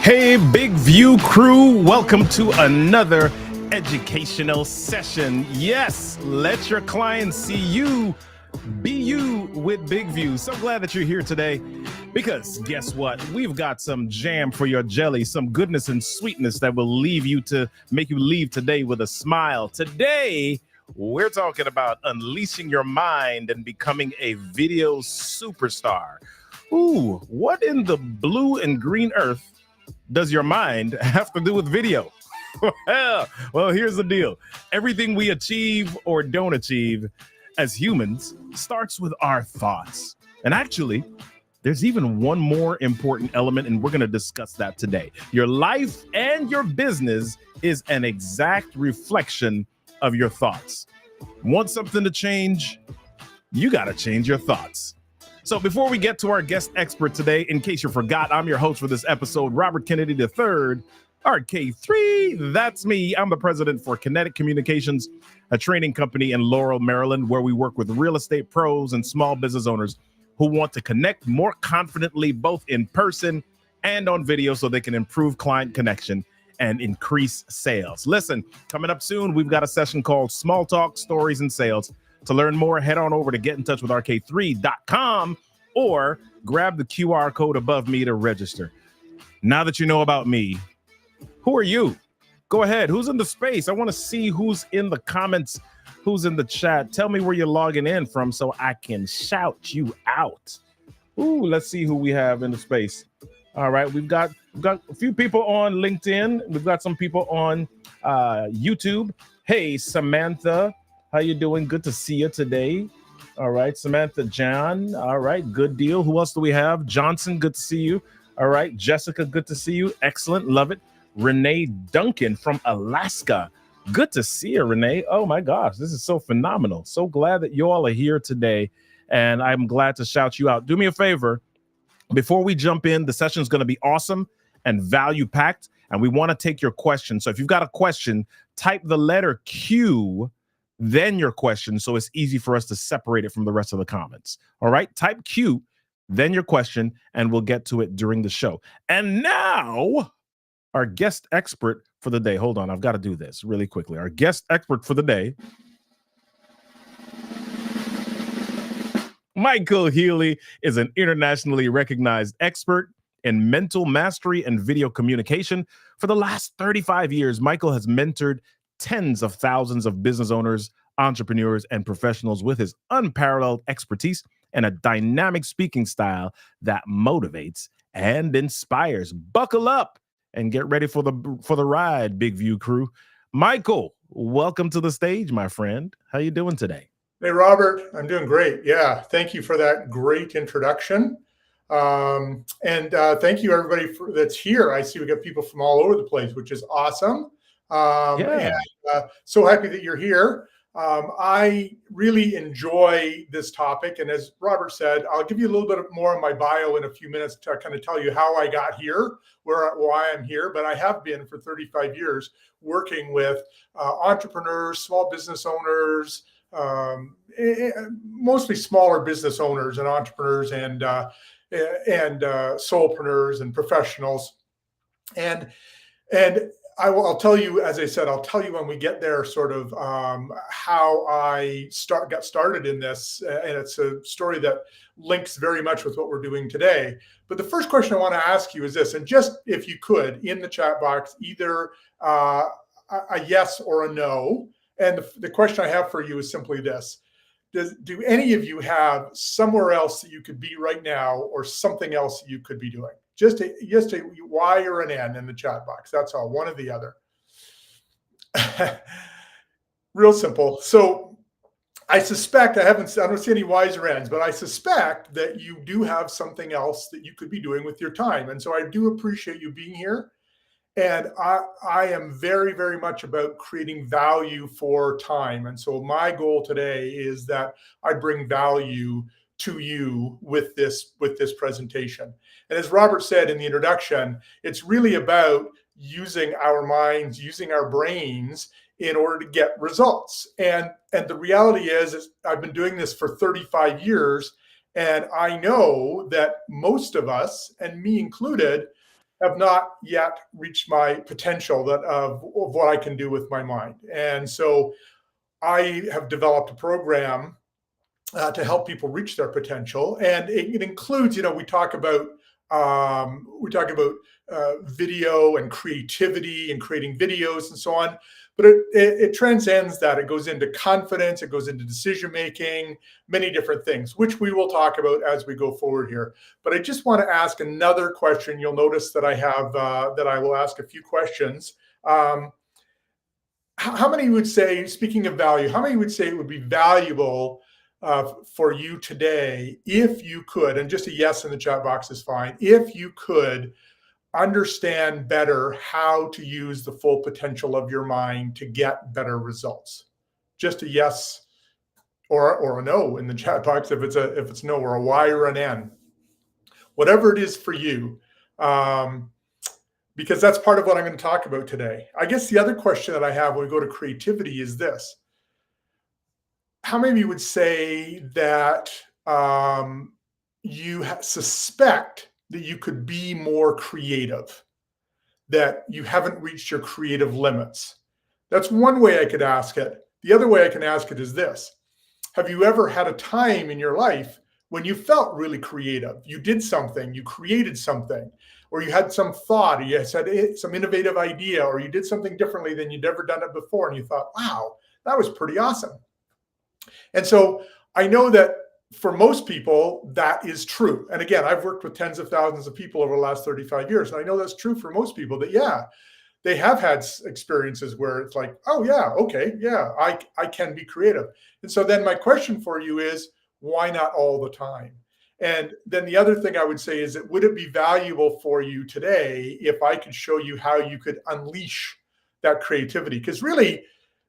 Hey, Big View crew, welcome to another educational session. Yes, let your clients see you, be you with Big View. So glad that you're here today because guess what? We've got some jam for your jelly, some goodness and sweetness that will make you leave today with a smile. Today, we're talking about unleashing your mind and becoming a video superstar. Ooh, what in the blue and green earth does your mind have to do with video? well, here's the deal. Everything we achieve or don't achieve as humans starts with our thoughts. And actually, there's even one more important element, and we're going to discuss that today. Your life and your business is an exact reflection of your thoughts. Want something to change? You got to change your thoughts. So before we get to our guest expert today, in case you forgot, I'm your host for this episode, Robert Kennedy III, RK3. That's me. I'm the president for Kinetic Communications, a training company in Laurel, Maryland, where we work with real estate pros and small business owners who want to connect more confidently, both in person and on video, so they can improve client connection and increase sales. Listen, coming up soon, we've got a session called Small Talk, Stories, and Sales. To learn more, head on over to getintouchwithrk3.com or grab the QR code above me to register. Now that you know about me, who are you? Go ahead. Who's in the space? I want to see who's in the comments, who's in the chat. Tell me where you're logging in from so I can shout you out. Ooh, let's see who we have in the space. All right, we've got a few people on LinkedIn. We've got some people on YouTube. Hey, Samantha. How you doing? Good to see you today. All right, Samantha John. All right, good deal. Who else do we have? Johnson, good to see you. All right, Jessica, good to see you. Excellent, love it. Renee Duncan from Alaska. Good to see you, Renee. Oh my gosh, this is so phenomenal. So glad that you all are here today, and I'm glad to shout you out. Do me a favor. Before we jump in, the session is going to be awesome and value-packed, and we want to take your questions. So if you've got a question, type the letter Q, then your question, so it's easy for us to separate it from the rest of the comments. All right, type Q, then your question, and we'll get to it during the show. And now, our guest expert for the day. Hold on, I've got to do this really quickly. Our guest expert for the day, Michael Healey, is an internationally recognized expert in mental mastery and video communication. For the last 35 years, Michael has mentored tens of thousands of business owners, entrepreneurs, and professionals with his unparalleled expertise and a dynamic speaking style that motivates and inspires. Buckle up and get ready for the ride, Big View crew. Michael, welcome to the stage, my friend. How you doing today? Hey, Robert, I'm doing great. Yeah, thank you for that great introduction. And thank you, everybody that's here. I see we got people from all over the place, which is awesome. And so happy that you're here. I really enjoy this topic. And as Robert said, I'll give you a little bit more of my bio in a few minutes to kind of tell you how I got here, why I'm here. But I have been for 35 years working with entrepreneurs, small business owners, mostly smaller business owners and entrepreneurs and solopreneurs and professionals. And I'll tell you, as I said, I'll tell you when we get there sort of how I got started in this. And it's a story that links very much with what we're doing today. But the first question I want to ask you is this, and just if you could, in the chat box, either a yes or a no. And the question I have for you is simply this. Do any of you have somewhere else that you could be right now or something else that you could be doing? Just a Y or an N in the chat box. That's all, one or the other. Real simple. So I suspect, I don't see any Y's or N's, but I suspect that you do have something else that you could be doing with your time. And so I do appreciate you being here. And I am very, very much about creating value for time. And so my goal today is that I bring value to you with this presentation. And as Robert said in the introduction, it's really about using our minds, using our brains in order to get results. And the reality is I've been doing this for 35 years, and I know that most of us, and me included, have not yet reached my potential of what I can do with my mind. And so I have developed a program to help people reach their potential, and it includes, we talk about video and creativity and creating videos and so on, but it transcends that. It goes into confidence, it goes into decision making, many different things, which we will talk about as we go forward here. But I just want to ask another question. You'll notice that I will ask a few questions. How many would say, speaking of value, how many would say it would be valuable for you today if you could, and just a yes in the chat box is fine, if you could understand better how to use the full potential of your mind to get better results? Just a yes or a no in the chat box if it's no, or a Y or an N, whatever it is for you. Because that's part of what I'm going to talk about today. I guess the other question that I have when we go to creativity is this: how many of you would say that you suspect that you could be more creative, that you haven't reached your creative limits? That's one way I could ask it. The other way I can ask it is this: have you ever had a time in your life when you felt really creative? You did something, you created something, or you had some thought, or you had some innovative idea, or you did something differently than you'd ever done it before, and you thought, wow, that was pretty awesome. And so I know that for most people, that is true. And again, I've worked with tens of thousands of people over the last 35 years. And I know that's true for most people, that, yeah, they have had experiences where it's like, oh yeah, okay, yeah, I can be creative. And so then my question for you is, why not all the time? And then the other thing I would say is that, would it be valuable for you today if I could show you how you could unleash that creativity? Because really,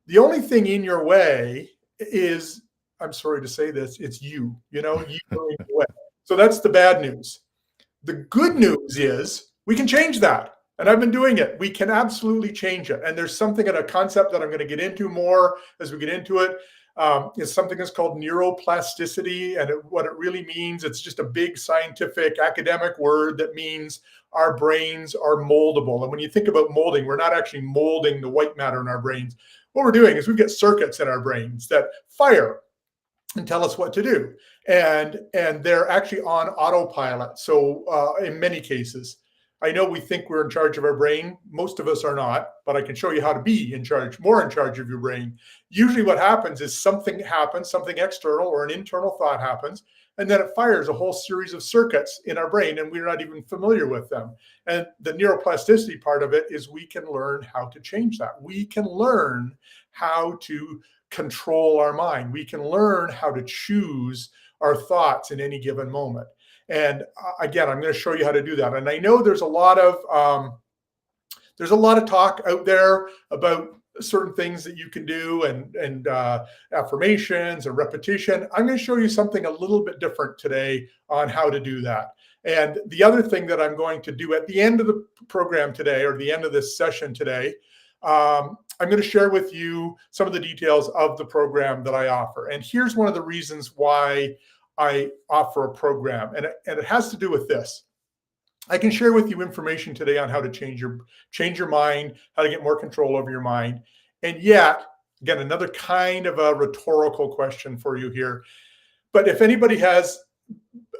the only thing in your way is, I'm sorry to say this, it's you are in your way. So that's the bad news. The good news is we can change that. And I've been doing it. We can absolutely change it. And there's something in a concept that I'm going to get into more as we get into it. It's something that's called neuroplasticity. And what it really means, it's just a big scientific academic word that means our brains are moldable. And when you think about molding, we're not actually molding the white matter in our brains. What we're doing is we get circuits in our brains that fire and tell us what to do. And they're actually on autopilot. So in many cases, I know we think we're in charge of our brain. Most of us are not, but I can show you how to be in charge, more in charge of your brain. Usually what happens is something happens, something external or an internal thought happens, and then it fires a whole series of circuits in our brain, and we're not even familiar with them. And the neuroplasticity part of it is we can learn how to change that. We can learn how to control our mind. We can learn how to choose our thoughts in any given moment. And again, I'm going to show you how to do that. And I know there's a lot of talk out there about certain things that you can do, and affirmations and repetition. I'm going to show you something a little bit different today on how to do that. And the other thing that I'm going to do at the end of the program today, or the end of this session today, I'm going to share with you some of the details of the program that I offer. And here's one of the reasons why I offer a program, and it has to do with this. I can share with you information today on how to change your mind, how to get more control over your mind. And yet, again, another kind of a rhetorical question for you here. But if anybody has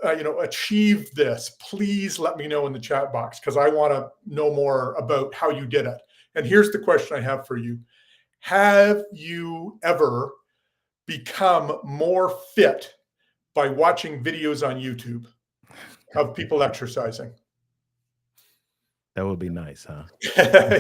achieved this, please let me know in the chat box, because I want to know more about how you did it. And here's the question I have for you. Have you ever become more fit by watching videos on YouTube of people exercising? That would be nice, huh?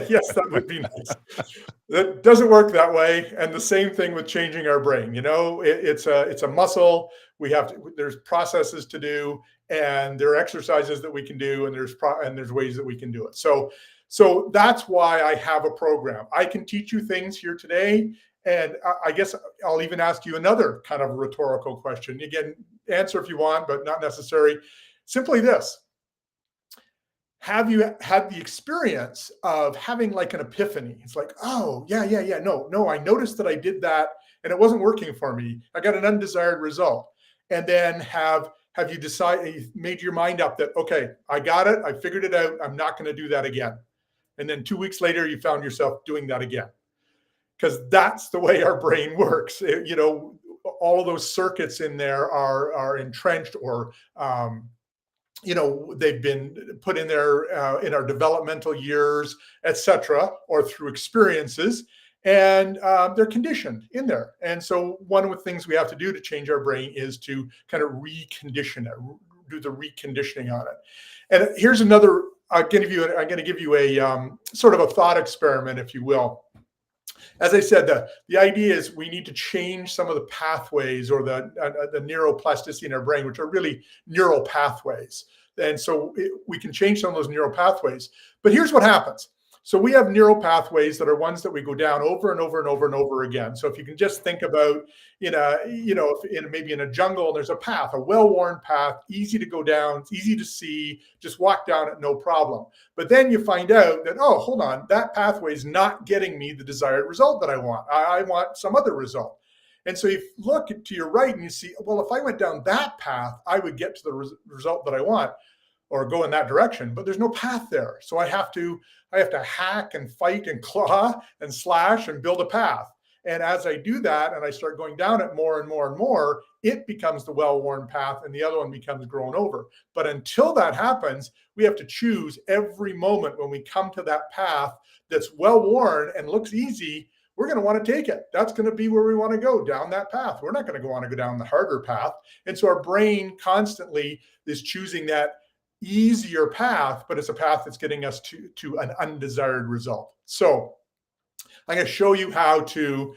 Yes, that would be nice. It doesn't work that way. And the same thing with changing our brain. It's a muscle. There's processes to do, and there are exercises that we can do, and there's ways that we can do it. So that's why I have a program. I can teach you things here today. And I guess I'll even ask you another kind of rhetorical question. Again, answer if you want, but not necessary. Simply this: have you had the experience of having like an epiphany? It's like, oh, yeah. No, I noticed that I did that and it wasn't working for me. I got an undesired result. And then have have you decided, you made your mind up that, okay, I got it, I figured it out, I'm not going to do that again? And then 2 weeks later, you found yourself doing that again. Because that's the way our brain works. All of those circuits in there are entrenched, or they've been put in there in our developmental years, etc., or through experiences, and they're conditioned in there. And so one of the things we have to do to change our brain is to kind of recondition it, do the reconditioning on it. And here's another. I'm going to give you a sort of a thought experiment, if you will. As I said, the idea is we need to change some of the pathways, or the neuroplasticity in our brain, which are really neural pathways. And so we can change some of those neural pathways. But here's what happens. So we have neural pathways that are ones that we go down over and over and over and over again. So if you can just think about maybe in a jungle, and there's a path, a well-worn path, easy to go down, it's easy to see, just walk down it, no problem. But then you find out that, oh, hold on, that pathway is not getting me the desired result that I want. I want some other result. And so you look to your right and you see, well, if I went down that path, I would get to the result that I want, or go in that direction, but there's no path there. So I have to hack and fight and claw and slash and build a path. And as I do that, and I start going down it more and more and more, it becomes the well-worn path, and the other one becomes grown over. But until that happens, we have to choose every moment when we come to that path that's well-worn and looks easy. We're going to want to take it. That's going to be where we want to go, down that path. We're not going to want to go down the harder path. And so our brain constantly is choosing that easier path, but it's a path that's getting us to an undesired result. So I'm going to show you how to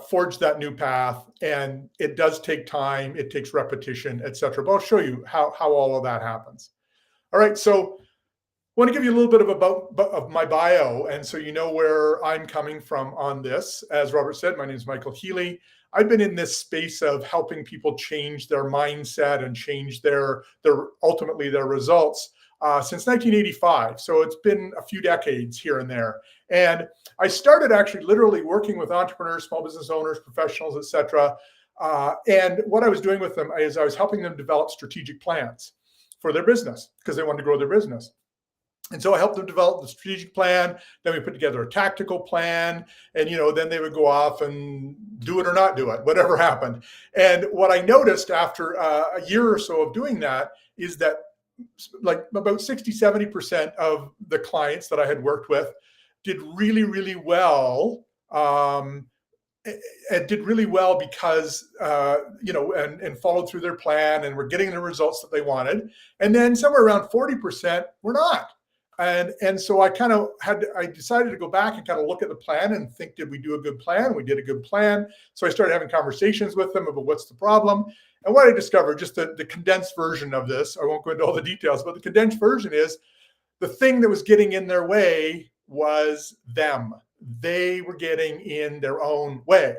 forge that new path, and it does take time, it takes repetition, etc. But I'll show you how all of that happens. All right, so I want to give you a little bit of my bio, and so you know where I'm coming from on this. As Robert said, my name is Michael Healey. I've been in this space of helping people change their mindset and change their ultimately their results since 1985. So it's been a few decades here and there. And I started actually literally working with entrepreneurs, small business owners, professionals, etc. And what I was doing with them is I was helping them develop strategic plans for their business, because they wanted to grow their business. And so I helped them develop the strategic plan. Then we put together a tactical plan, and then they would go off and do it or not do it, whatever happened. And what I noticed after a year or so of doing that is that like about 60-70% of the clients that I had worked with did really, really well. And did really well because and followed through their plan and were getting the results that they wanted. And then somewhere around 40% were not. And so I decided to go back and kind of look at the plan and think, did we do a good plan? We did a good plan. So I started having conversations with them about what's the problem. And what I discovered, just the condensed version of this, I won't go into all the details, but the condensed version is the thing that was getting in their way was them. They were getting in their own way.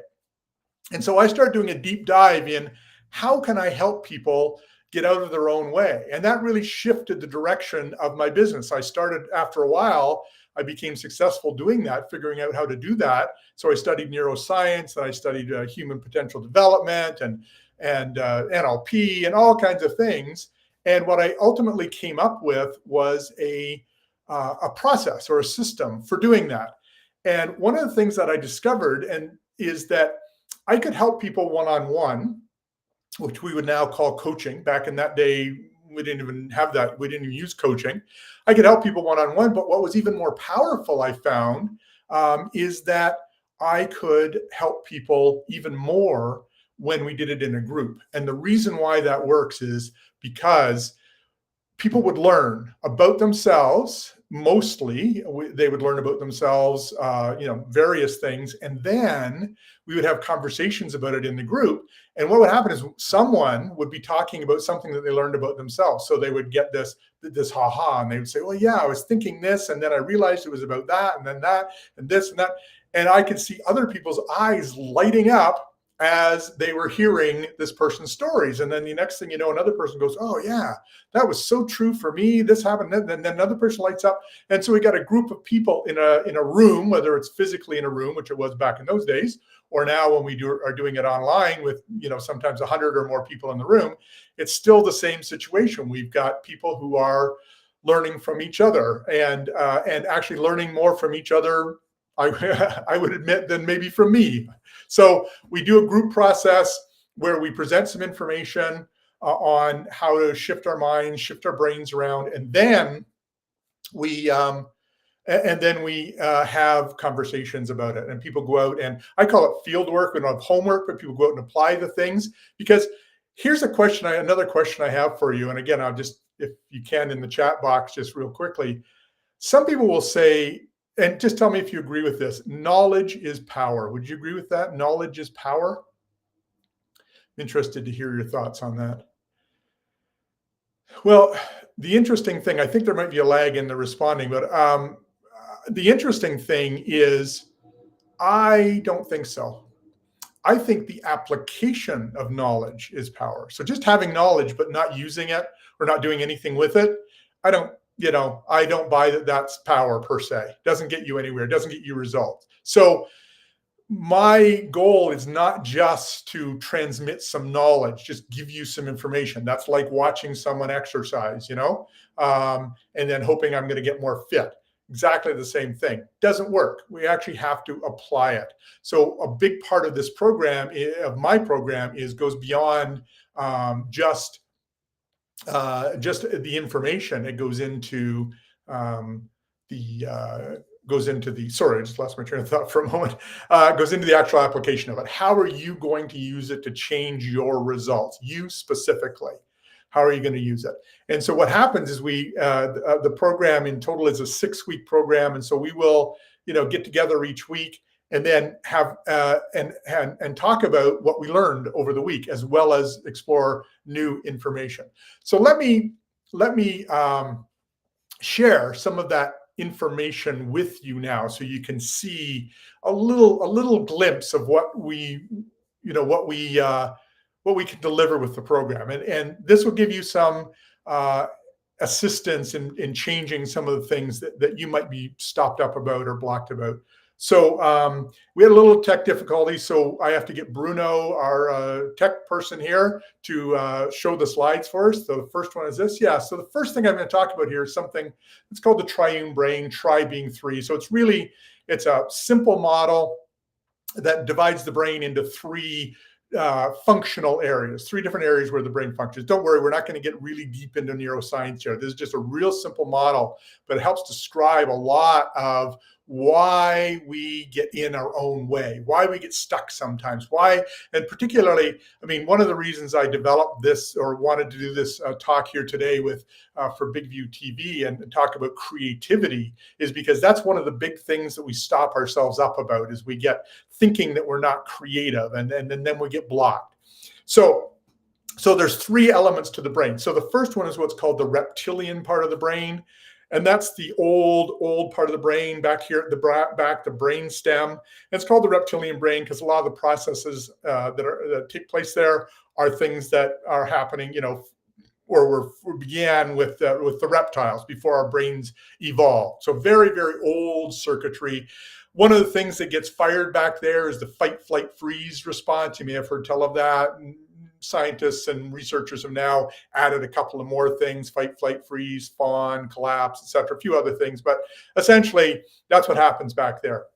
And so I started doing a deep dive in how can I help people get out of their own way. And that really shifted the direction of my business. I started, after a while, I became successful doing that, figuring out how to do that. So I studied neuroscience, and I studied human potential development and NLP and all kinds of things. And what I ultimately came up with was a process or a system for doing that. And one of the things that I discovered is that I could help people one-on-one, which we would now call coaching. Back in that day, we didn't even have that. We didn't even use coaching. I could help people one-on-one, but what was even more powerful, I found, is that I could help people even more when we did it in a group. And the reason why that works is because people would learn about themselves. Mostly, they would learn about themselves, various things. And then we would have conversations about it in the group. And what would happen is someone would be talking about something that they learned about themselves. So they would get this ha-ha, and they would say, well, yeah, I was thinking this, and then I realized it was about that, and then that, and this and that. And I could see other people's eyes lighting up as they were hearing this person's stories. And then the next thing you know, another person goes, oh yeah, that was so true for me. This happened. And then another person lights up. And so we got a group of people in a room, whether it's physically in a room, which it was back in those days, or now when we are doing it online with, sometimes 100 or more people in the room, it's still the same situation. We've got people who are learning from each other and actually learning more from each other, I would admit, than maybe from me. So we do a group process where we present some information on how to shift our minds, shift our brains around, and then we have conversations about it. And people go out, and I call it field work. We don't have homework, but people go out and apply the things. Because here's another question I have for you. And again, I'll just, if you can, in the chat box, just real quickly. Some people will say, and just tell me if you agree with this, knowledge is power. Would you agree with that? Knowledge is power? I'm interested to hear your thoughts on that. Well, the interesting thing, I think there might be a lag in the responding, but the interesting thing is, I don't think so. I think the application of knowledge is power. So just having knowledge but not using it or not doing anything with it, I don't buy that that's power per se. It doesn't get you anywhere. It doesn't get you results. So my goal is not just to transmit some knowledge, just give you some information. That's like watching someone exercise, and then hoping I'm going to get more fit. Exactly the same thing. Doesn't work. We actually have to apply it. So a big part of this program, of my program, goes beyond just the information. It goes into sorry, I just lost my train of thought for a moment. Goes into the actual application of it. How are you going to use it to change your results? You specifically. How are you going to use it? And so what happens is the program in total is a 6-week program. And so we will, get together each week and then have and talk about what we learned over the week, as well as explore new information. So let me share some of that information with you now, so you can see a little glimpse of what we can deliver with the program, and this will give you some assistance in changing some of the things that you might be stopped up about or blocked about. So we had a little tech difficulty, so I have to get Bruno, our tech person here, to show the slides for us. So the first one is this. Yeah, so the first thing I'm going to talk about here is something that's called the triune brain, tri being 3. So it's a simple model that divides the brain into 3 functional areas, 3 different areas where the brain functions. Don't worry, we're not going to get really deep into neuroscience here. This is just a real simple model, but it helps describe a lot of why we get in our own way, why we get stuck sometimes, why, and particularly, one of the reasons I developed this or wanted to do this talk here today for Big View TV and talk about creativity is because that's one of the big things that we stop ourselves up about, is we get thinking that we're not creative, and then we get blocked. So there's 3 elements to the brain. So the first one is what's called the reptilian part of the brain. And that's the old part of the brain back here at the back, the brain stem. And it's called the reptilian brain because a lot of the processes that take place there are things that are happening, or we began with the reptiles before our brains evolved. So very, very old circuitry. One of the things that gets fired back there is the fight, flight, freeze response. You may have heard tell of that. Scientists and researchers have now added a couple of more things: fight, flight, freeze, fawn, collapse, etc., a few other things. But essentially, that's what happens back there.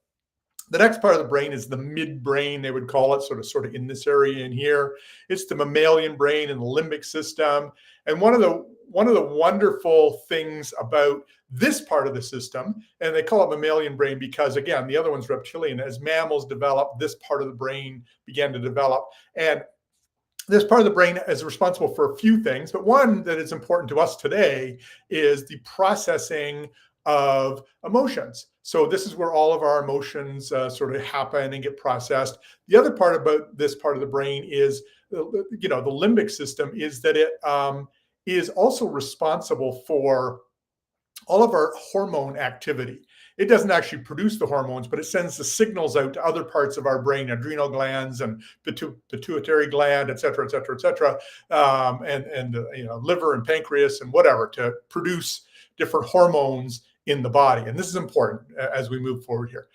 The next part of the brain is the midbrain, they would call it, sort of in this area in here. It's the mammalian brain and the limbic system. And one of the wonderful things about this part of the system, and they call it mammalian brain because, again, the other one's reptilian. As mammals developed, this part of the brain began to develop. And this part of the brain is responsible for a few things, but one that is important to us today is the processing of emotions. So this is where all of our emotions sort of happen and get processed. The other part about this part of the brain is, the limbic system, is that it is also responsible for all of our hormone activity. it doesn't actually produce the hormones, but it sends the signals out to other parts of our brain, adrenal glands and pituitary gland, et cetera, et cetera, et cetera, and liver and pancreas and whatever, to produce different hormones in the body. And this is important as we move forward here.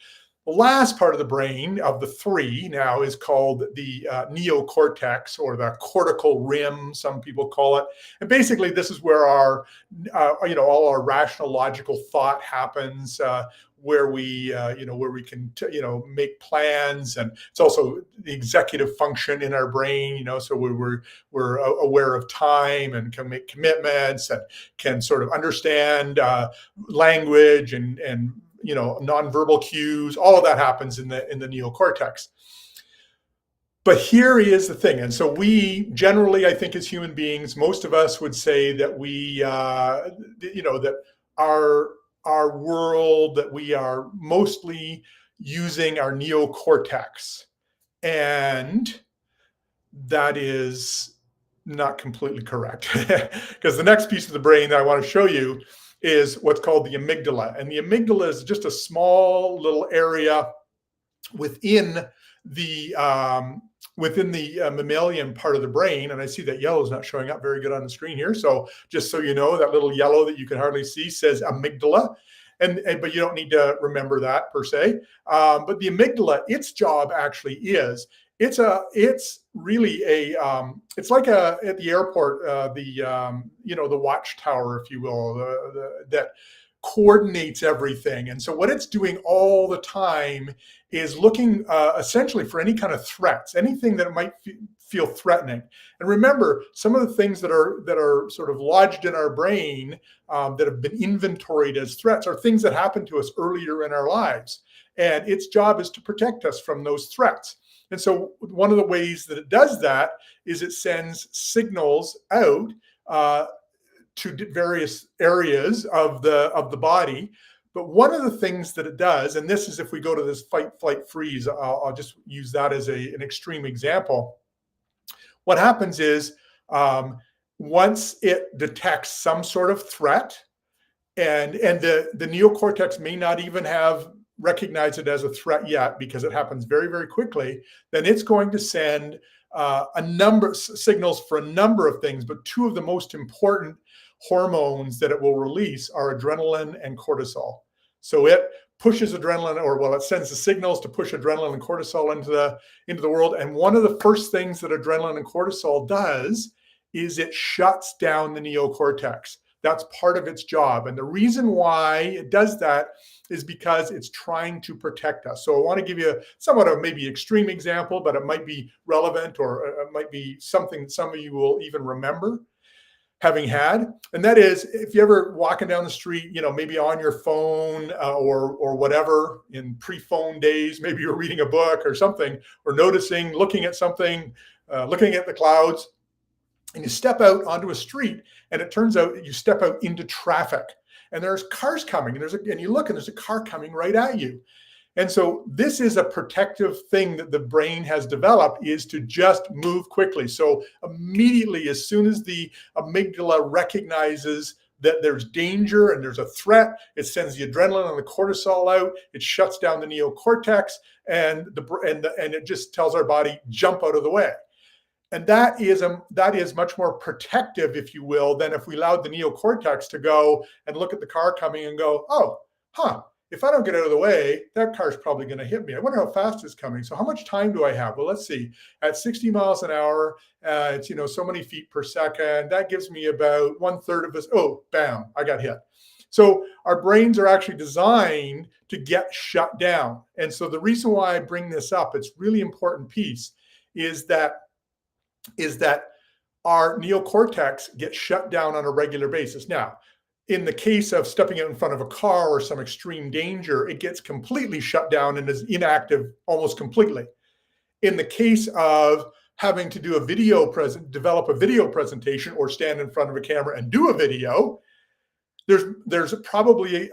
The last part of the brain of the three now is called the neocortex, or the cortical rim, some people call it. And basically, this is where our, all our rational, logical thought happens, where we can, make plans, and it's also the executive function in our brain. So we're aware of time and can make commitments and can sort of understand language and nonverbal cues. All of that happens in the neocortex. But here is the thing. And so we generally, I think, as human beings, most of us would say that we, that our world, that we are mostly using our neocortex. And that is not completely correct, because the next piece of the brain that I want to show you is what's called the amygdala. And the amygdala is just a small little area within the mammalian part of the brain. And I see that yellow is not showing up very good on the screen here. So just so you know, that little yellow that you can hardly see says amygdala. But you don't need to remember that per se. But the amygdala, its job actually is, it's really it's like at the airport, the watchtower, if you will, that coordinates everything. And so what it's doing all the time is looking essentially for any kind of threats, anything that might feel threatening. And remember, some of the things that are sort of lodged in our brain that have been inventoried as threats are things that happened to us earlier in our lives. And its job is to protect us from those threats. And so one of the ways that it does that is it sends signals out to various areas of the body. But one of the things that it does, and this is if we go to this fight, flight, freeze, I'll just use that as an extreme example. What happens is once it detects some sort of threat, and the neocortex may not even have recognize it as a threat yet, because it happens very, very quickly, then it's going to send a number of signals for a number of things. But two of the most important hormones that it will release are adrenaline and cortisol. So it pushes adrenaline, it sends the signals to push adrenaline and cortisol into the world. And one of the first things that adrenaline and cortisol does is it shuts down the neocortex. That's part of its job. And the reason why it does that is because it's trying to protect us. So I want to give you somewhat of maybe extreme example, but it might be relevant, or it might be something some of you will even remember having had. And that is, if you're ever walking down the street, maybe on your phone or whatever, in pre-phone days, maybe you're reading a book or something, or looking at something, looking at the clouds, and you step out onto a street, and it turns out you step out into traffic, and there's cars coming, and you look, and there's a car coming right at you. And so this is a protective thing that the brain has developed, is to just move quickly. So immediately, as soon as the amygdala recognizes that there's danger and there's a threat, it sends the adrenaline and the cortisol out, it shuts down the neocortex, and it just tells our body, jump out of the way. And that is much more protective, if you will, than if we allowed the neocortex to go and look at the car coming and go, if I don't get out of the way, that car's probably going to hit me. I wonder how fast it's coming. So how much time do I have? Well, let's see. At 60 miles an hour, it's so many feet per second. That gives me about 1/3 of this. Oh, bam, I got hit. So our brains are actually designed to get shut down. And so the reason why I bring this up, it's really important piece, is that our neocortex gets shut down on a regular basis. Now, in the case of stepping out in front of a car or some extreme danger, it gets completely shut down and is inactive almost completely. In the case of having to do develop a video presentation, or stand in front of a camera and do a video, there's probably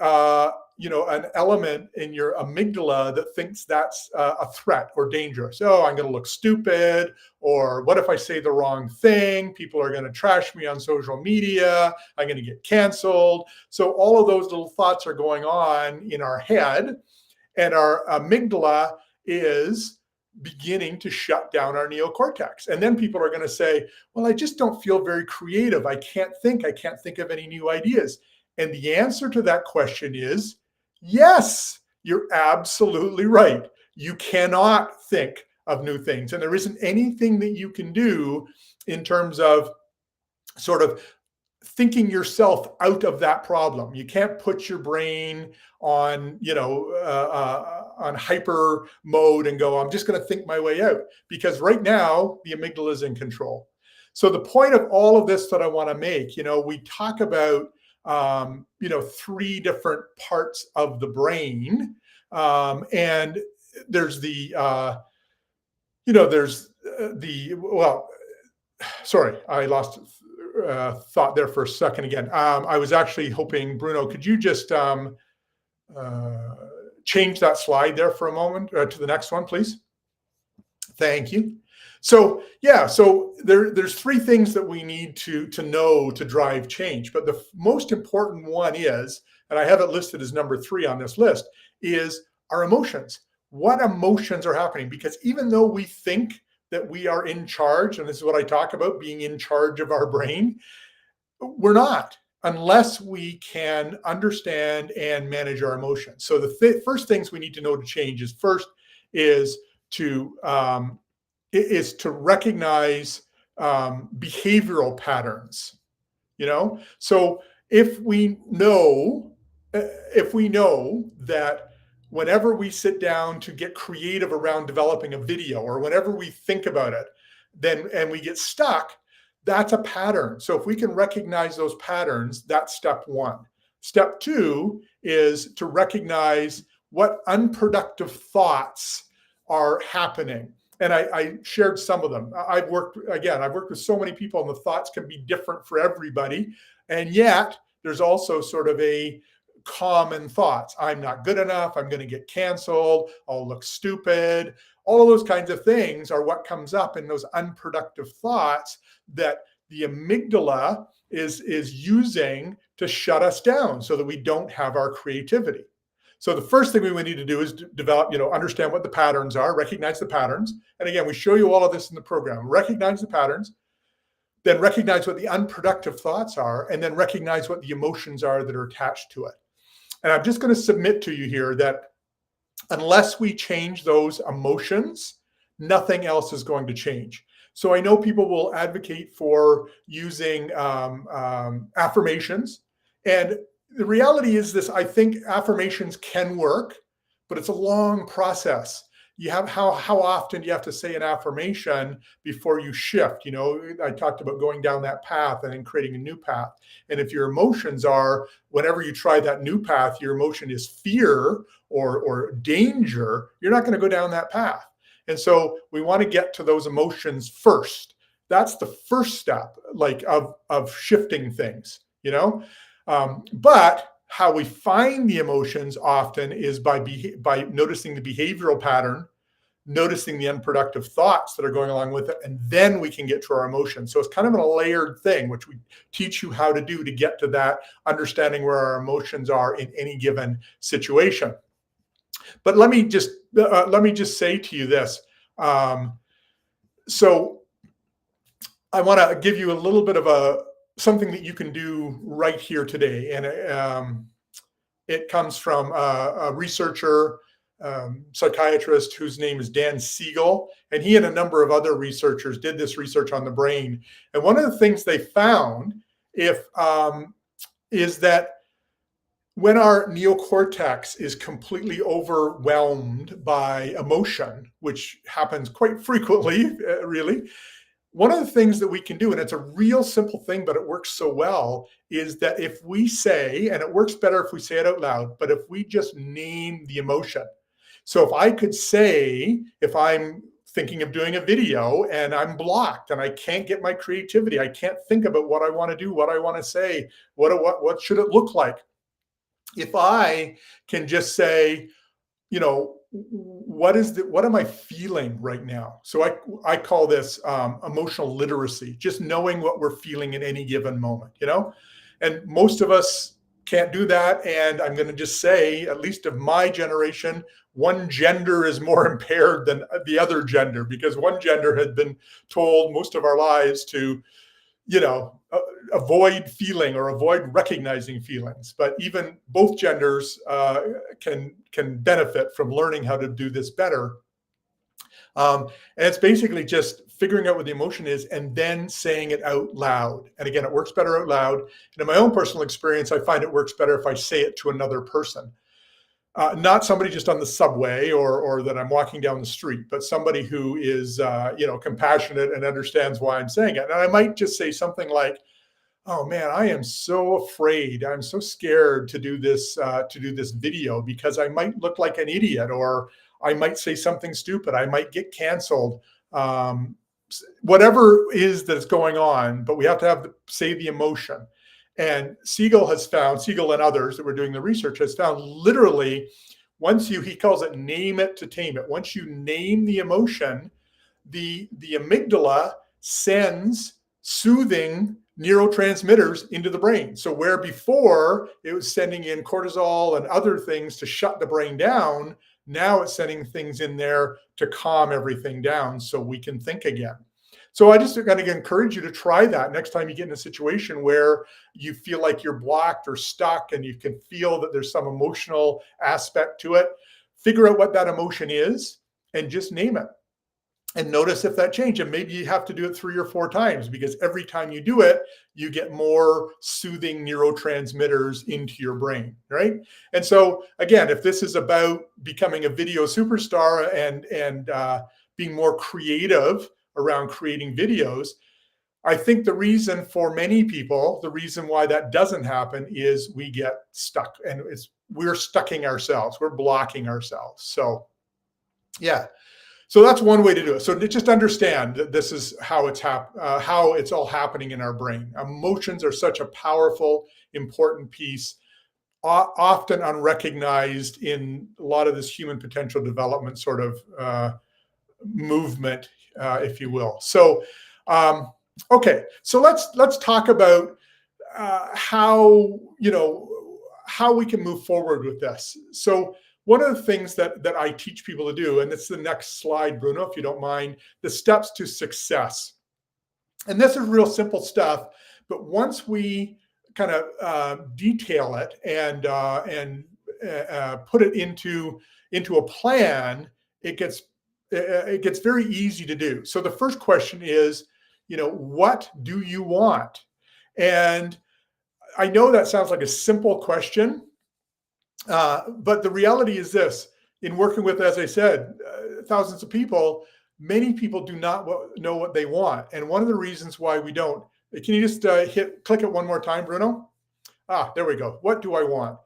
an element in your amygdala that thinks that's a threat or dangerous. Oh, I'm going to look stupid, or what if I say the wrong thing? People are going to trash me on social media. I'm going to get canceled. So all of those little thoughts are going on in our head, and our amygdala is beginning to shut down our neocortex. And then people are going to say, well, I just don't feel very creative. I can't think of any new ideas. And the answer to that question is yes, you're absolutely right. You cannot think of new things. And there isn't anything that you can do in terms of sort of thinking yourself out of that problem. You can't put your brain on, on hyper mode and go, I'm just going to think my way out, because right now the amygdala is in control. So the point of all of this that I want to make, we talk about, 3 different parts of the brain. And there's sorry, I lost thought there for a second again. I was actually hoping, Bruno, could you just change that slide there for a moment to the next one, please? Thank you. So there's 3 things that we need to know to drive change. But the most important one is, and I have it listed as number 3 on this list, is our emotions. What emotions are happening? Because even though we think that we are in charge, and this is what I talk about, being in charge of our brain, we're not, unless we can understand and manage our emotions. So the first things we need to know to change is to recognize behavioral patterns. So if we know that whenever we sit down to get creative around developing a video, or whenever we think about it, and we get stuck, that's a pattern. So if we can recognize those patterns, that's step 1. Step 2 is to recognize what unproductive thoughts are happening. And I shared some of them. I've worked with so many people, and the thoughts can be different for everybody. And yet there's also sort of a common thoughts. I'm not good enough. I'm going to get canceled. I'll look stupid. All of those kinds of things are what comes up in those unproductive thoughts that the amygdala is using to shut us down so that we don't have our creativity. So the first thing we need to do is develop, understand what the patterns are, recognize the patterns. And again, we show you all of this in the program. Recognize the patterns, then recognize what the unproductive thoughts are, and then recognize what the emotions are that are attached to it. And I'm just going to submit to you here that unless we change those emotions, nothing else is going to change. So I know people will advocate for using affirmations. And the reality is this: I think affirmations can work, but it's a long process. You have how often do you have to say an affirmation before you shift? I talked about going down that path and then creating a new path. And if your emotions are, whenever you try that new path, your emotion is fear or danger, you're not going to go down that path. And so we want to get to those emotions first. That's the first step, of shifting things, But how we find the emotions often is by noticing the behavioral pattern, noticing the unproductive thoughts that are going along with it, and then we can get to our emotions. So it's kind of a layered thing, which we teach you how to do to get to that understanding where our emotions are in any given situation. But let me just say to you this. So I want to give you a little bit of something that you can do right here today. And it comes from a researcher, psychiatrist whose name is Dan Siegel. And he and a number of other researchers did this research on the brain. And one of the things they found is that when our neocortex is completely overwhelmed by emotion, which happens quite frequently, really, one of the things that we can do, and it's a real simple thing, but it works so well, is that if we say, and it works better if we say it out loud, but if we just name the emotion. So if I could say, if I'm thinking of doing a video and I'm blocked and I can't get my creativity, I can't think about what I want to do, what I want to say, what should it look like? If I can just say, what am I feeling right now? So I call this emotional literacy, just knowing what we're feeling in any given moment, and most of us can't do that. And I'm going to just say, at least of my generation, one gender is more impaired than the other gender, because one gender had been told most of our lives to avoid feeling or avoid recognizing feelings. But even both genders can benefit from learning how to do this better. And it's basically just figuring out what the emotion is and then saying it out loud. And again, it works better out loud. And in my own personal experience, I find it works better if I say it to another person. Not somebody just on the subway or that I'm walking down the street, but somebody who is, compassionate and understands why I'm saying it. And I might just say something like, "Oh man, I am so afraid. I'm so scared to do this video because I might look like an idiot, or I might say something stupid. I might get canceled." Whatever is that's going on, but we have to say the emotion. And Siegel and others that were doing the research has found literally he calls it name it to tame it. Once you name the emotion, the amygdala sends soothing neurotransmitters into the brain. So where before it was sending in cortisol and other things to shut the brain down, now it's sending things in there to calm everything down so we can think again. So I just going to encourage you to try that next time you get in a situation where you feel like you're blocked or stuck and you can feel that there's some emotional aspect to it. Figure out what that emotion is and just name it. And notice if that changes. And maybe you have to do it 3 or 4 times, because every time you do it, you get more soothing neurotransmitters into your brain, right? And so again, if this is about becoming a video superstar and being more creative around creating videos, I think the reason for many people, the reason why that doesn't happen is we get stuck, and we're stucking ourselves, we're blocking ourselves. So yeah. So that's one way to do it. So to just understand that this is how it's all happening in our brain. Emotions are such a powerful, important piece, often unrecognized in a lot of this human potential development sort of movement, if you will. So, okay. So let's talk about how we can move forward with this. So one of the things that I teach people to do, and it's the next slide, Bruno, if you don't mind, the steps to success. And this is real simple stuff, but once we kind of detail it and put it into a plan, it gets very easy to do. So the first question is, what do you want? And I know that sounds like a simple question, but the reality is this: in working with, as I said, thousands of people, many people do not know what they want. And one of the reasons why we don't, can you just click it one more time, Bruno? There we go. What do I want?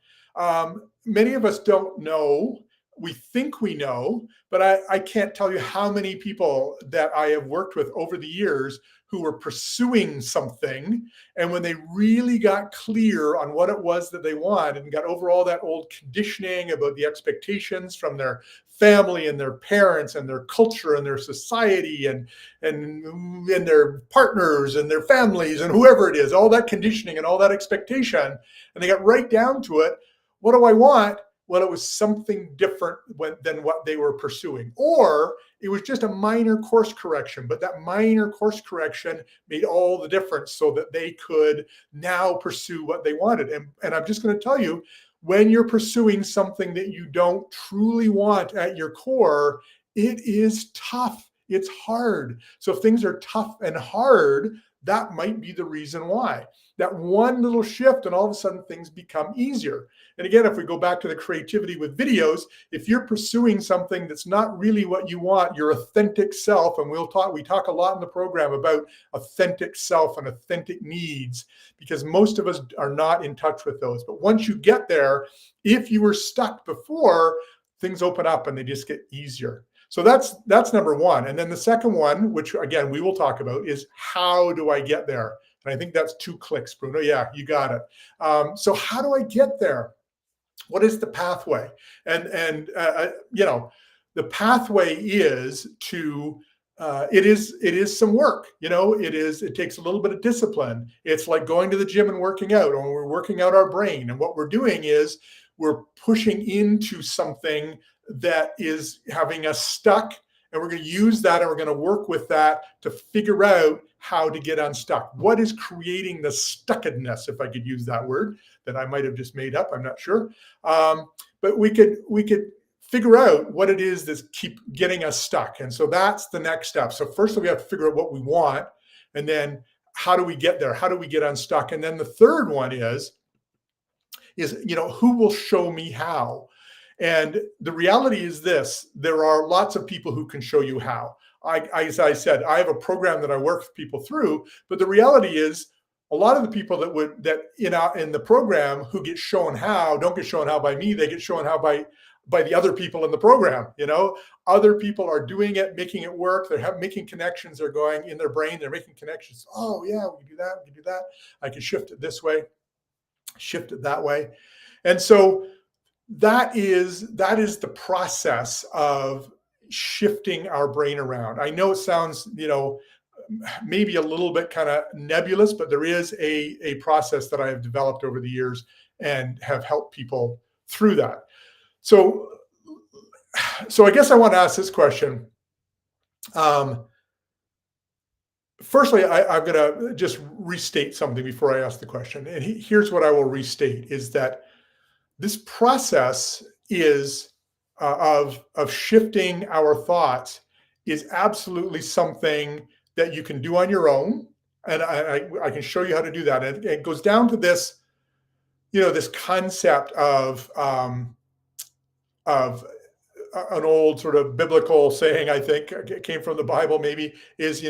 Many of us don't know. We think we know, but I can't tell you how many people that I have worked with over the years who were pursuing something, and when they really got clear on what it was that they wanted and got over all that old conditioning about the expectations from their family and their parents and their culture and their society and their partners and their families and whoever it is, all that conditioning and all that expectation, and they got right down to it. What do I want? Well, it was something different than what they were pursuing, or it was just a minor course correction, but that minor course correction made all the difference so that they could now pursue what they wanted. And I'm just going to tell you, when you're pursuing something that you don't truly want at your core, it is tough. It's hard. So if things are tough and hard, that might be the reason why. That one little shift, and all of a sudden things become easier. And again, if we go back to the creativity with videos, if you're pursuing something that's not really what you want, your authentic self, and we talk a lot in the program about authentic self and authentic needs, because most of us are not in touch with those. But once you get there, if you were stuck before, things open up and they just get easier. So that's number one. And then the second one, which again, we will talk about, is how do I get there? And I think that's 2 clicks, Bruno. Yeah, you got it. So how do I get there? What is the pathway? The pathway is to it is some work. It takes a little bit of discipline. It's like going to the gym and working out, or we're working out our brain. And what we're doing is we're pushing into something that is having us stuck, and we're going to use that, and we're going to work with that to figure out how to get unstuck. What is creating the stuckedness, if I could use that word that I might have just made up? I'm not sure. But we could figure out what it is that's keep getting us stuck. And so that's the next step. So first we have to figure out what we want, and then how do we get there? How do we get unstuck? And then the third one is who will show me how? And the reality is this: there are lots of people who can show you how. As I said, I have a program that I work with people through, but the reality is a lot of the people that in the program who get shown how don't get shown how by me. They get shown how by the other people in the program. Other people are doing it, making it work. They're making connections. They're going in their brain. They're making connections. Oh yeah, we can do that. We can do that. I can shift it this way, shift it that way. And so that is the process of shifting our brain around. I know it sounds, maybe a little bit kind of nebulous, but there is a process that I have developed over the years and have helped people through that. So I guess I want to ask this question. Firstly, I'm going to just restate something before I ask the question. And here's what I will restate: is that this process is of shifting our thoughts is absolutely something that you can do on your own. And I can show you how to do that. And it goes down to this, this concept of an old sort of biblical saying, I think it came from the Bible, maybe, is,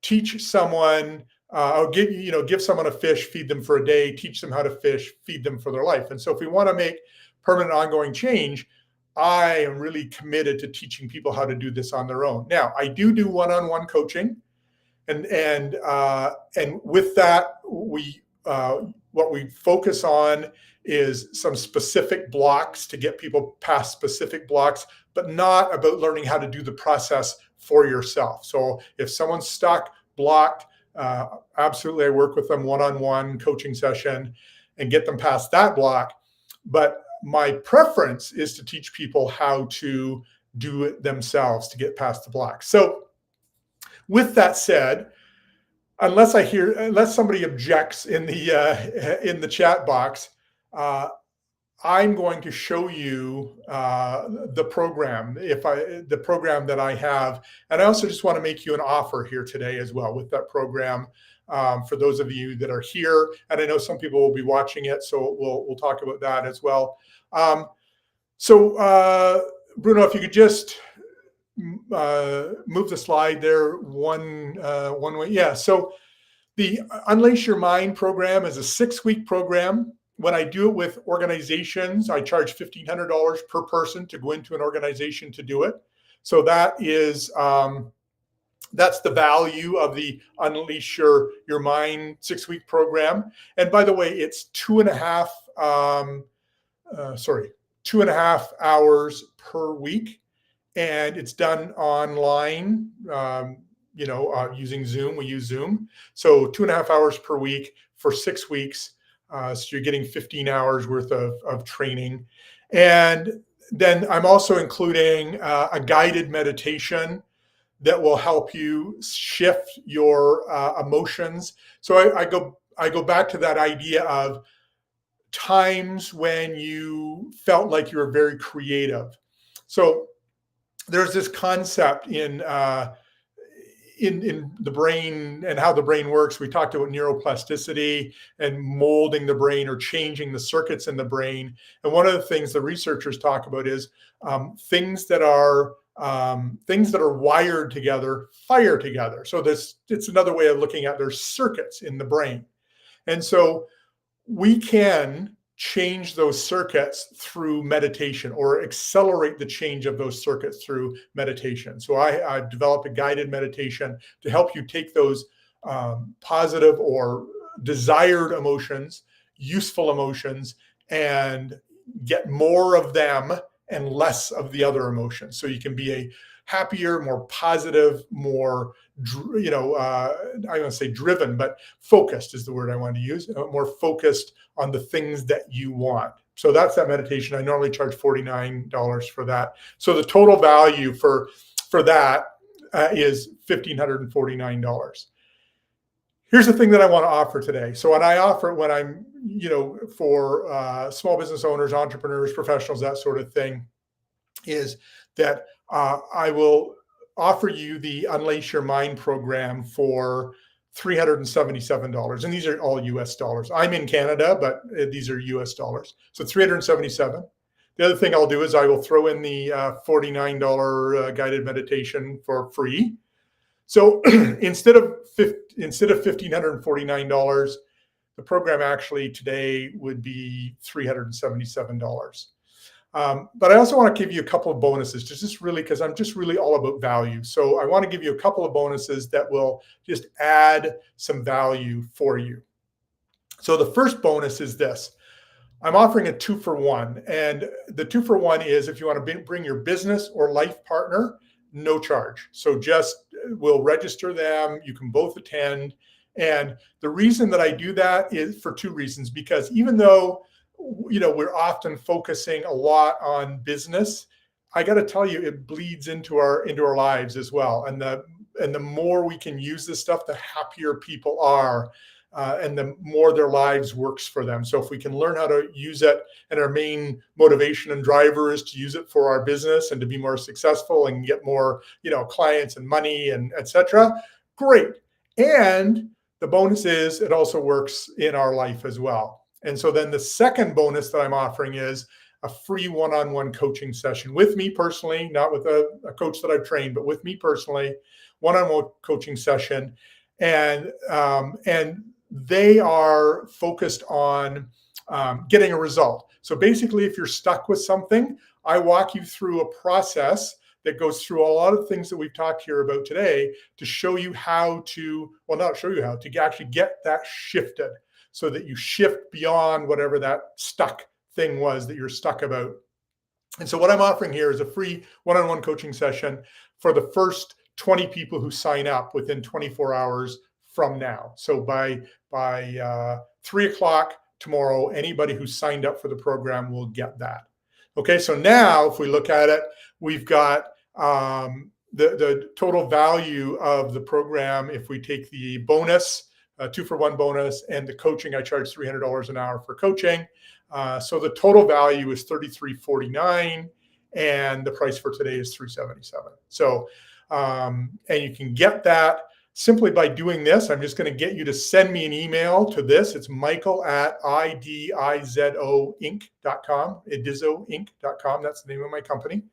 teach someone or give someone a fish, feed them for a day, teach them how to fish, feed them for their life. And so if we want to make permanent ongoing change, I am really committed to teaching people how to do this on their own. Now, I do one-on-one coaching, and with that, what we focus on is some specific blocks to get people past specific blocks, but not about learning how to do the process for yourself. So if someone's stuck, blocked, absolutely, I work with them one-on-one coaching session and get them past that block. But my preference is to teach people how to do it themselves to get past the block. So with that said, unless somebody objects in the chat box, I'm going to show you the program, the program that I have. And I also just want to make you an offer here today as well with that program, for those of you that are here. And I know some people will be watching it, so we'll talk about that as well. Bruno, if you could just move the slide there one way. Yeah. So the Unleash Your Mind program is a 6-week program. When I do it with organizations, I charge $1,500 per person to go into an organization to do it. So that is that's the value of the Unleash Your Mind 6-week program. And by the way, it's 2.5 hours per week, and it's done online. Using Zoom. We use Zoom. So 2.5 hours per week for 6 weeks. So you're getting 15 hours worth of training. And then I'm also including a guided meditation that will help you shift your emotions. So I go back to that idea of times when you felt like you were very creative. So there's this concept in the brain and how the brain works. We talked about neuroplasticity and molding the brain or changing the circuits in the brain. And one of the things the researchers talk about is things that are wired together fire together. So it's another way of looking at there's circuits in the brain. And so we can change those circuits through meditation or accelerate the change of those circuits through meditation. So I've developed a guided meditation to help you take those positive or desired emotions, useful emotions, and get more of them and less of the other emotions. So you can be a happier, more positive, more, I want to say driven, but focused is the word I want to use, more focused on the things that you want. So that's that meditation. I normally charge $49 for that. So the total value for that is $1,549. Here's the thing that I want to offer today. So when I'm, for small business owners, entrepreneurs, professionals, that sort of thing, is that I will offer you the Unleash Your Mind program for $377. And these are all US dollars. I'm in Canada, but these are US dollars. So $377. The other thing I'll do is I will throw in the $49 guided meditation for free. So instead of $1,549, the program actually today would be $377. But I also want to give you a couple of bonuses, just really because I'm just really all about value. So I want to give you a couple of bonuses that will just add some value for you. So the first bonus is this. I'm offering a 2-for-1. And the 2-for-1 is if you want to bring your business or life partner, no charge. So just we'll register them. You can both attend. And the reason that I do that is for 2 reasons, because even though we're often focusing a lot on business, I got to tell you, it bleeds into our lives as well. And the more we can use this stuff, the happier people are, and the more their lives works for them. So if we can learn how to use it, and our main motivation and driver is to use it for our business and to be more successful and get more, clients and money and etc. Great. And the bonus is it also works in our life as well. And so then the second bonus that I'm offering is a free one-on-one coaching session with me personally, not with a coach that I've trained, but with me personally, one-on-one coaching session. And they are focused on getting a result. So basically, if you're stuck with something, I walk you through a process that goes through a lot of things that we've talked here about today to show you how to, not show you how, to actually get that shifted so that you shift beyond whatever that stuck thing was that you're stuck about. And so what I'm offering here is a free one-on-one coaching session for the first 20 people who sign up within 24 hours from now. So by 3:00 tomorrow, anybody who signed up for the program will get that. Okay, so now if we look at it, we've got the total value of the program. If we take the bonus, 2-for-1 bonus, and the coaching, I charge $300 an hour for coaching. So the total value is $33.49, and the price for today is $377. So, and you can get that simply by doing this. I'm just going to get you to send me an email to this. It's michael@idizoinc.com, idizoinc.com. That's the name of my company.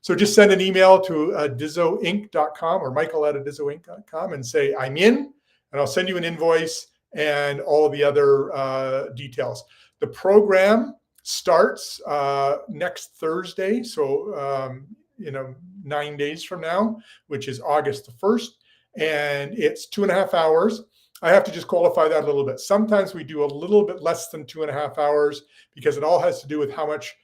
So just send an email to idizoinc.com or michael@idizoinc.com and say, I'm in, and I'll send you an invoice and all of the other details. The program starts next Thursday. So, 9 days from now, which is August the 1st. And it's 2.5 hours. I have to just qualify that a little bit. Sometimes we do a little bit less than 2.5 hours because it all has to do with how much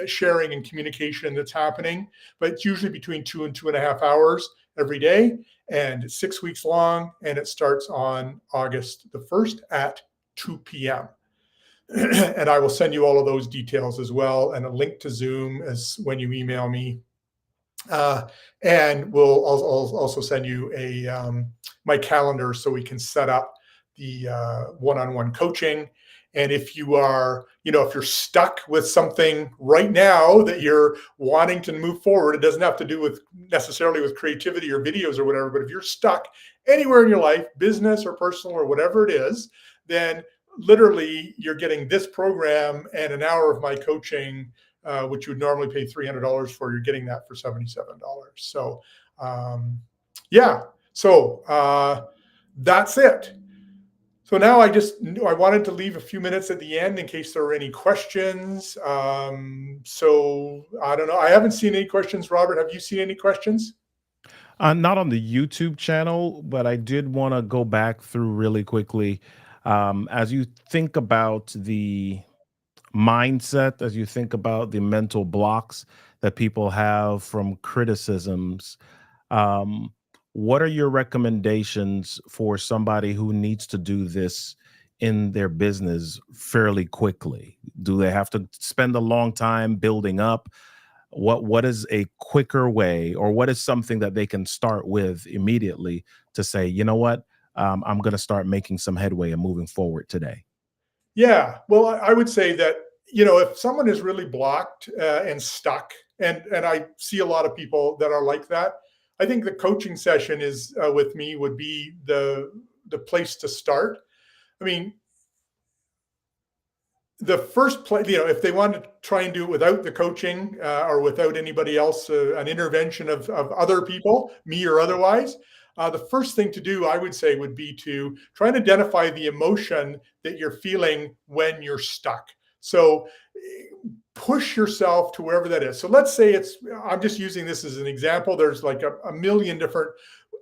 sharing and communication that's happening. But it's usually between 2 and 2.5 hours every day. And it's 6 weeks long. And it starts on August the 1st at 2 p.m. And I will send you all of those details as well, and a link to Zoom as when you email me. And we'll also send you my calendar so we can set up the one-on-one coaching. And if you are, if you're stuck with something right now that you're wanting to move forward, it doesn't have to do necessarily with creativity or videos or whatever, but if you're stuck anywhere in your life, business or personal or whatever it is, then literally you're getting this program and an hour of my coaching, which you would normally pay $300 for. You're getting that for $77. So, So that's it. So now I wanted to leave a few minutes at the end in case there were any questions. So I don't know. I haven't seen any questions. Robert, have you seen any questions? Not on the YouTube channel, but I did want to go back through really quickly. As you think about the mindset as you think about the mental blocks that people have from criticisms, um, what are your recommendations for somebody who needs to do this in their business fairly quickly? Do they have to spend a long time building up? What is a quicker way, or what is something that they can start with immediately to say, you know what, I'm going to start making some headway and moving forward today? Yeah, well, I would say that, if someone is really blocked and stuck, and I see a lot of people that are like that, I think the coaching session is with me would be the place to start. I mean, the first place, if they want to try and do it without the coaching or without anybody else, an intervention of other people, me or otherwise, the first thing to do, I would say, would be to try and identify the emotion that you're feeling when you're stuck. So push yourself to wherever that is. So let's say I'm just using this as an example. There's like a million different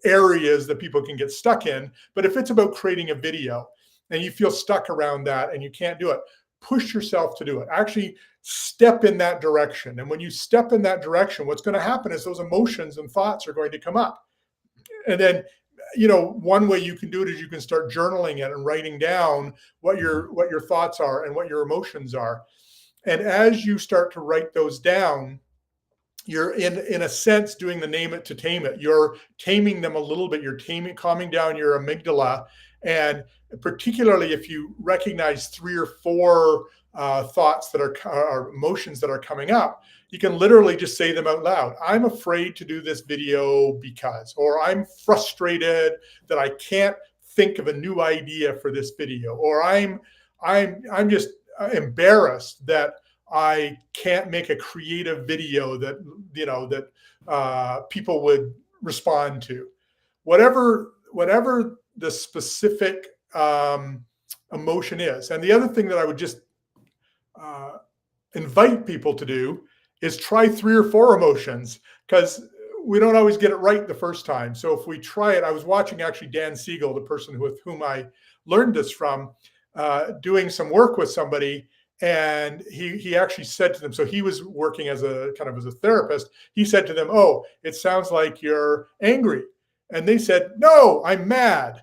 areas that people can get stuck in. But if it's about creating a video and you feel stuck around that and you can't do it, push yourself to do it. Actually step in that direction. And when you step in that direction, what's going to happen is those emotions and thoughts are going to come up. And then, one way you can do it is you can start journaling it and writing down what your thoughts are and what your emotions are. And as you start to write those down, you're in a sense doing the name it to tame it. You're taming them a little bit. You're calming down your amygdala. And particularly if you recognize 3 or 4 thoughts that are emotions that are coming up, you can literally just say them out loud. I'm afraid to do this video because, or I'm frustrated that I can't think of a new idea for this video, or I'm just embarrassed that I can't make a creative video that people would respond to. Whatever the specific emotion is. And the other thing that I would just invite people to do is try 3 or 4 emotions, because we don't always get it right the first time. So if we try it, I was watching actually Dan Siegel, the person with whom I learned this from, doing some work with somebody. And he actually said to them, so he was working as a therapist. He said to them, "Oh, it sounds like you're angry." And they said, "No, I'm mad."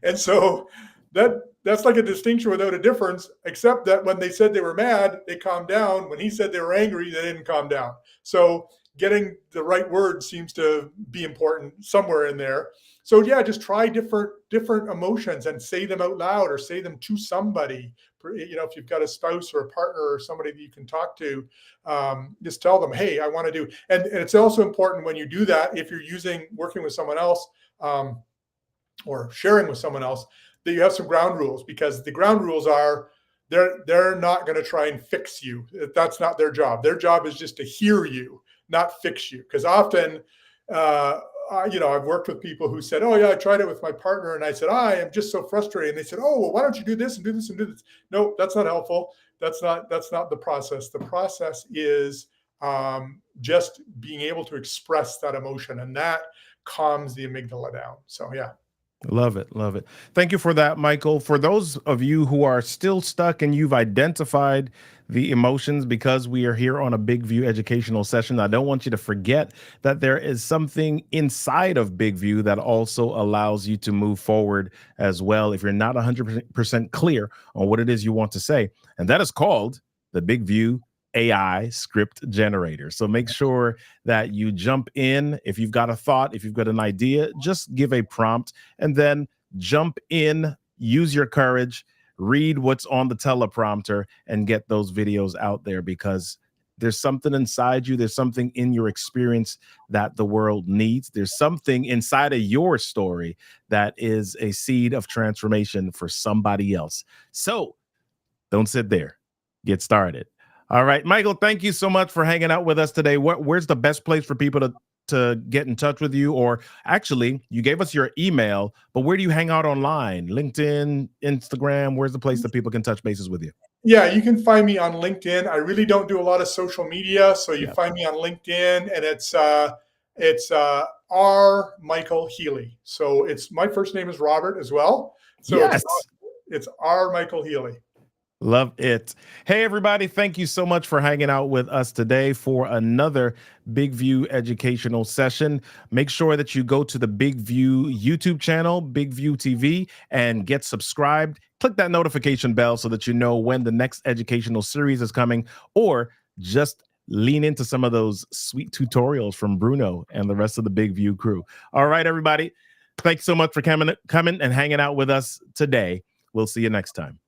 And so that's like a distinction without a difference, except that when they said they were mad, they calmed down. When he said they were angry, they didn't calm down. So getting the right word seems to be important somewhere in there. So yeah, just try different emotions and say them out loud, or say them to somebody. If you've got a spouse or a partner or somebody that you can talk to, just tell them, "Hey, I want to do." And it's also important when you do that, if you're working with someone else or sharing with someone else, that you have some ground rules, because the ground rules are they're not going to try and fix you. That's not their job. Their job is just to hear you, not fix you. Because often, I've worked with people who said, "Oh yeah, I tried it with my partner," and I said, "I am just so frustrated." And they said, "Oh, well, why don't you do this and do this and do this?" No, that's not helpful. That's not the process. The process is just being able to express that emotion, and that calms the amygdala down. So yeah. Love it. Love it. Thank you for that, Michael. For those of you who are still stuck and you've identified the emotions, because we are here on a Big View educational session, I don't want you to forget that there is something inside of Big View that also allows you to move forward as well if you're not 100% clear on what it is you want to say. And that is called the Big View AI script generator. So make sure that you jump in. If you've got a thought, if you've got an idea, just give a prompt and then jump in, use your courage, read what's on the teleprompter, and get those videos out there, because there's something inside you. There's something in your experience that the world needs. There's something inside of your story that is a seed of transformation for somebody else. So don't sit there. Get started. All right, Michael, thank you so much for hanging out with us today. Where's the best place for people to get in touch with you? Or actually, you gave us your email, but where do you hang out online? LinkedIn, Instagram? Where's the place that people can touch bases with you? Yeah, you can find me on LinkedIn. I really don't do a lot of social media, so you find me on LinkedIn, and it's R. Michael Healey. So my first name is Robert as well. So yes, it's R. Michael Healey. Love it. Hey, everybody. Thank you so much for hanging out with us today for another Big View educational session. Make sure that you go to the Big View YouTube channel, Big View TV, and get subscribed. Click that notification bell so that you know when the next educational series is coming, or just lean into some of those sweet tutorials from Bruno and the rest of the Big View crew. All right, everybody. Thanks so much for coming and hanging out with us today. We'll see you next time.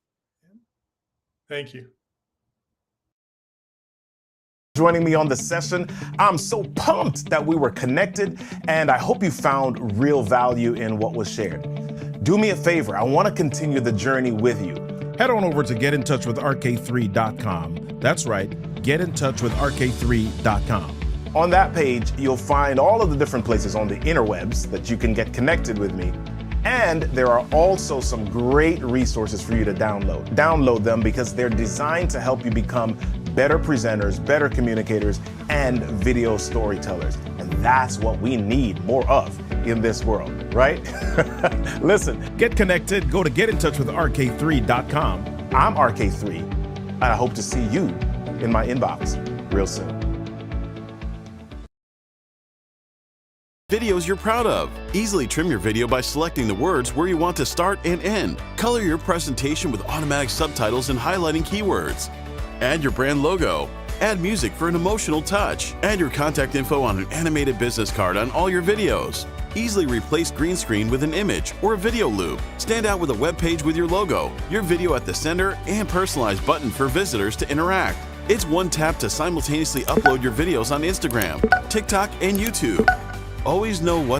Thank you. Joining me on the session. I'm so pumped that we were connected, and I hope you found real value in what was shared. Do me a favor. I want to continue the journey with you. Head on over to getintouchwithrk3.com. That's right, getintouchwithrk3.com. On that page, you'll find all of the different places on the interwebs that you can get connected with me. And there are also some great resources for you to download. Download them because they're designed to help you become better presenters, better communicators, and video storytellers. And that's what we need more of in this world, right? Listen, get connected. Go to getintouchwithrk3.com. I'm RK3, and I hope to see you in my inbox real soon. Videos you're proud of. Easily trim your video by selecting the words where you want to start and end. Color your presentation with automatic subtitles and highlighting keywords. Add your brand logo. Add music for an emotional touch. Add your contact info on an animated business card on all your videos. Easily replace green screen with an image or a video loop. Stand out with a web page with your logo, your video at the center, and personalized button for visitors to interact. It's one tap to simultaneously upload your videos on Instagram, TikTok, and YouTube. Always know what